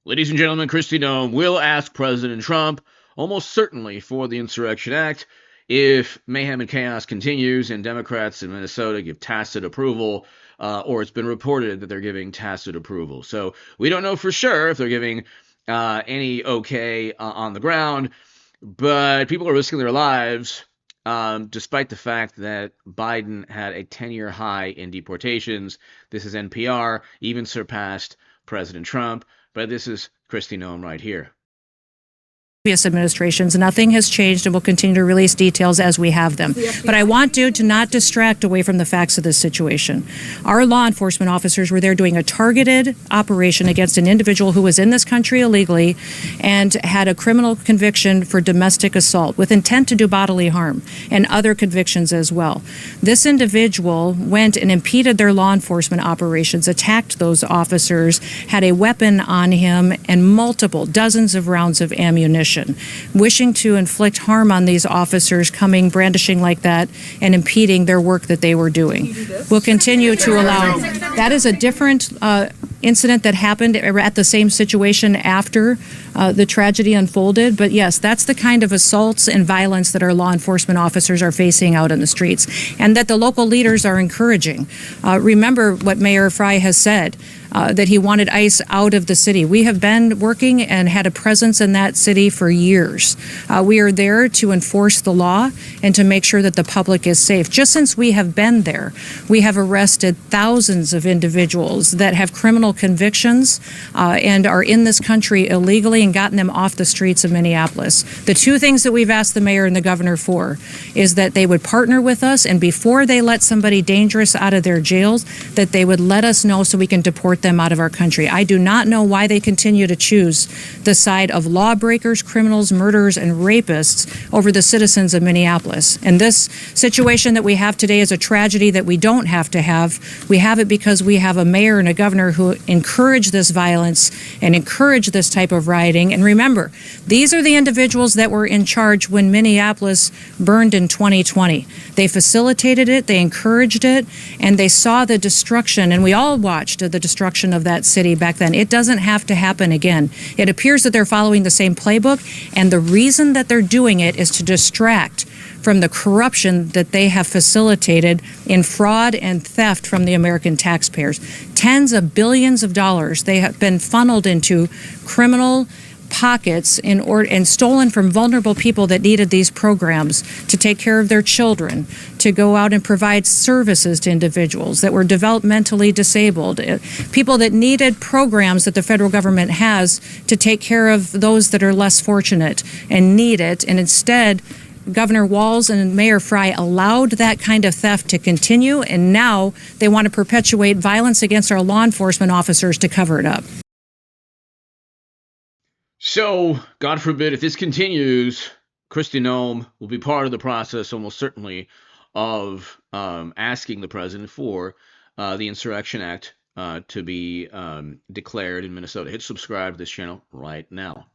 Ladies and gentlemen, Kristi Noem will ask President Trump, almost certainly for the Insurrection Act, if mayhem and chaos continues and Democrats in Minnesota give tacit approval, or it's been reported that they're giving tacit approval. So we don't know for sure if they're giving any okay on the ground, but people are risking their lives despite the fact that Biden had a 10-year high in deportations. This is NPR, even surpassed President Trump. But this is Kristi Noem right here. Administrations, nothing has changed, and we'll continue to release details as we have them. But I want you to not distract away from the facts of this situation. Our law enforcement officers were there doing a targeted operation against an individual who was in this country illegally and had a criminal conviction for domestic assault with intent to do bodily harm and other convictions as well. This individual went and impeded their law enforcement operations, attacked those officers, had a weapon on him and multiple dozens of rounds of ammunition, wishing to inflict harm on these officers, coming brandishing like that and impeding their work that they were doing. We'll continue to allow. That is a different incident that happened at the same situation after the tragedy unfolded. But yes, that's the kind of assaults and violence that our law enforcement officers are facing out in the streets and that the local leaders are encouraging. Remember what Mayor Fry has said, that he wanted ICE out of the city. We have been working and had a presence in that city for years. We are there to enforce the law and to make sure that the public is safe. Just since we have been there, we have arrested thousands of individuals that have criminal convictions and are in this country illegally and gotten them off the streets of Minneapolis. The two things that we've asked the mayor and the governor for is that they would partner with us, and before they let somebody dangerous out of their jails, that they would let us know so we can deport them out of our country. I do not know why they continue to choose the side of lawbreakers, criminals, murderers, and rapists over the citizens of Minneapolis. And this situation that we have today is a tragedy that we don't have to have. We have it because we have a mayor and a governor who encourage this violence and encourage this type of rioting. And remember, these are the individuals that were in charge when Minneapolis burned in 2020. They facilitated it, they encouraged it, and they saw the destruction, and we all watched the destruction of that city back then. It doesn't have to happen again. It appears that they're following the same playbook, and the reason that they're doing it is to distract from the corruption that they have facilitated in fraud and theft from the American taxpayers. Tens of billions of dollars they have been funneled into criminal pockets and stolen from vulnerable people that needed these programs to take care of their children, to go out and provide services to individuals that were developmentally disabled, people that needed programs that the federal government has to take care of those that are less fortunate and need it. And instead, Governor Walz and Mayor Fry allowed that kind of theft to continue, and now they want to perpetuate violence against our law enforcement officers to cover it up. So, God forbid, if this continues, Kristi Noem will be part of the process, almost certainly, of asking the president for the Insurrection Act to be declared in Minnesota. Hit subscribe to this channel right now.